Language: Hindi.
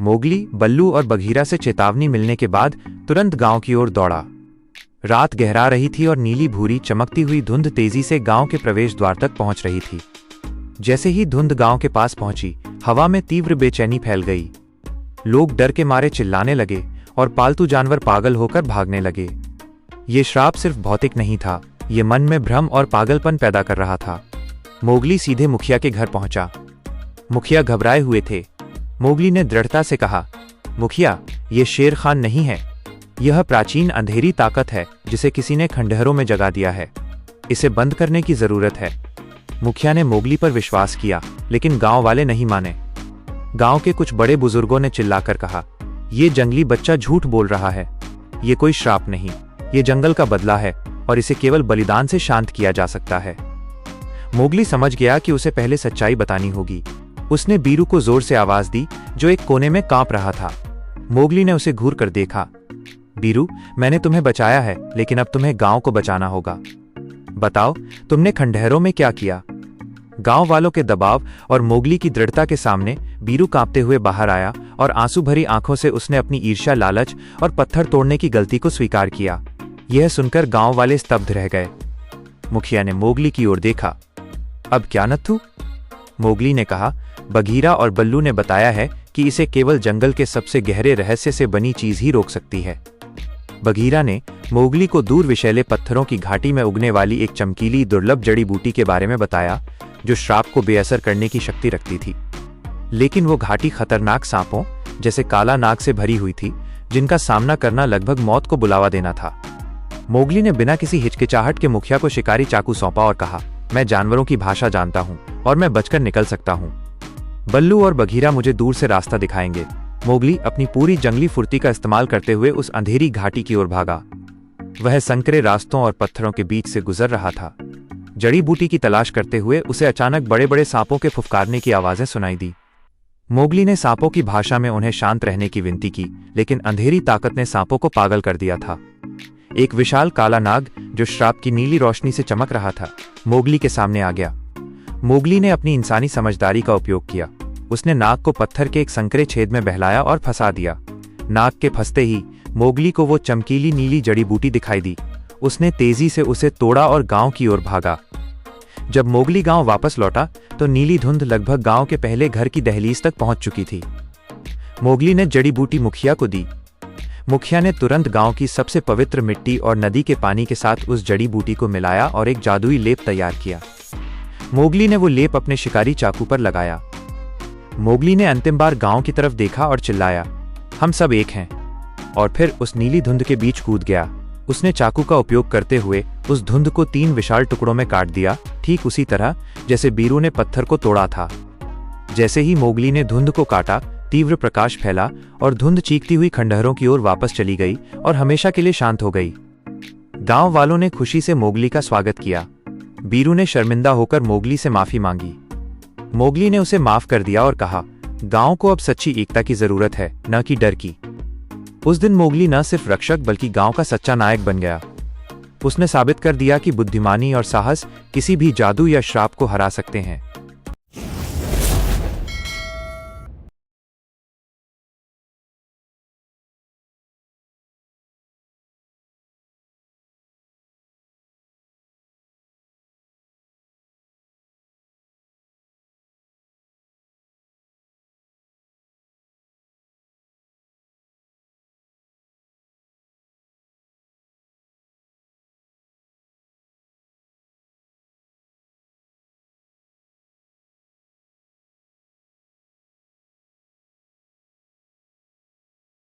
मोगली, बल्लू और बघीरा से चेतावनी मिलने के बाद तुरंत गांव की ओर दौड़ा। रात गहरा रही थी और नीली भूरी चमकती हुई धुंध तेजी से गांव के प्रवेश द्वार तक पहुंच रही थी। जैसे ही धुंध गांव के पास पहुंची, हवा में तीव्र बेचैनी फैल गई। लोग डर के मारे चिल्लाने लगे और पालतू जानवर पागल होकर भागने लगे। ये श्राप सिर्फ भौतिक नहीं था, ये मन में भ्रम और पागलपन पैदा कर रहा था। मोगली सीधे मुखिया के घर पहुंचा। मुखिया घबराए हुए थे। मोगली ने दृढ़ता से कहा, मुखिया, ये शेर खान नहीं है। यह प्राचीन अंधेरी ताकत है जिसे किसी ने खंडहरों में जगा दिया है। इसे बंद करने की जरूरत है। मुखिया ने मोगली पर विश्वास किया, लेकिन गांव वाले नहीं माने। गांव के कुछ बड़े बुजुर्गों ने चिल्लाकर कहा, ये जंगली बच्चा झूठ बोल रहा है। ये कोई श्राप नहीं, ये जंगल का बदला है और इसे केवल बलिदान से शांत किया जा सकता है। मोगली समझ गया कि उसे पहले सच्चाई बतानी होगी। उसने बीरू को जोर से आवाज दी, जो एक कोने में कांप रहा था। मोगली ने उसे घूर कर देखा। बीरू, मैंने तुम्हें बचाया है, लेकिन अब तुम्हें गांव को बचाना होगा। बताओ, तुमने खंडहरों में क्या किया? गांव वालों के दबाव और मोगली की दृढ़ता के सामने बीरू कांपते हुए बाहर आया और आंसू भरी आंखों से उसने अपनी ईर्ष्या, लालच और पत्थर तोड़ने की गलती को स्वीकार किया। यह सुनकर गांव वाले स्तब्ध रह गए। मुखिया ने मोगली की ओर देखा। अब क्या नत्थू? मोगली ने कहा, बघीरा और बल्लू ने बताया है कि इसे केवल जंगल के सबसे गहरे रहस्य से बनी चीज ही रोक सकती है। बघीरा ने मोगली को दूर विषैले पत्थरों की घाटी में उगने वाली एक चमकीली दुर्लभ जड़ी बूटी के बारे में बताया, जो श्राप को बेअसर करने की शक्ति रखती थी। लेकिन वो घाटी खतरनाक सांपों जैसे काला नाग से भरी हुई थी, जिनका सामना करना लगभग मौत को बुलावा देना था। मोगली ने बिना किसी हिचकिचाहट के मुखिया को शिकारी चाकू सौंपा और कहा, मैं जानवरों की भाषा जानता हूं और मैं बचकर निकल सकता हूं। बल्लू और बघीरा मुझे दूर से रास्ता दिखाएंगे। मोगली अपनी पूरी जंगली फुर्ती का इस्तेमाल करते हुए उस अंधेरी घाटी की ओर भागा। वह संकरे रास्तों और पत्थरों के बीच से गुजर रहा था। जड़ी बूटी की तलाश करते हुए उसे अचानक बड़े बड़े सांपों के फुफकारने की आवाजें सुनाई दी। मोगली ने सांपों की भाषा में उन्हें शांत रहने की विनती की, लेकिन अंधेरी ताकत ने सांपों को पागल कर दिया था। एक विशाल काला नाग, जो श्राप की नीली रोशनी से चमक रहा था, मोगली के सामने आ गया। मोगली ने अपनी इंसानी समझदारी का उपयोग किया। उसने नाग को पत्थर के एक संकरे छेद में बहलाया और फंसा दिया। नाग के फंसते ही मोगली को वो चमकीली नीली जड़ी बूटी दिखाई दी। उसने तेजी से उसे तोड़ा और गांव की ओर भागा। जब मोगली गांव वापस लौटा तो नीली धुंध लगभग गांव के पहले घर की दहलीज तक पहुंच चुकी थी। मोगली ने जड़ी बूटी मुखिया को दी। मुखिया ने तुरंत गांव की सबसे पवित्र मिट्टी और नदी के पानी के साथ उस जड़ी बूटी को मिलाया और एक जादुई लेप तैयार किया। मोगली ने वो लेप अपने शिकारी चाकू पर लगाया। मोगली ने अंतिम बार गांव की तरफ देखा और चिल्लाया, हम सब एक हैं, और फिर उस नीली धुंध के बीच कूद गया। उसने चाकू का उपयोग करते हुए उस धुंध को 3 विशाल टुकड़ों में काट दिया, ठीक उसी तरह जैसे बीरू ने पत्थर को तोड़ा था। जैसे ही मोगली ने धुंध को काटा, तीव्र प्रकाश फैला और धुंध चीखती हुई खंडहरों की ओर वापस चली गई और हमेशा के लिए शांत हो गई। गांव वालों ने खुशी से मोगली का स्वागत किया। बीरू ने शर्मिंदा होकर मोगली से माफी मांगी। मोगली ने उसे माफ कर दिया और कहा, गांव को अब सच्ची एकता की जरूरत है, न कि डर की। उस दिन मोगली न सिर्फ रक्षक बल्कि गांव का सच्चा नायक बन गया। उसने साबित कर दिया कि बुद्धिमानी और साहस किसी भी जादू या श्राप को हरा सकते हैं।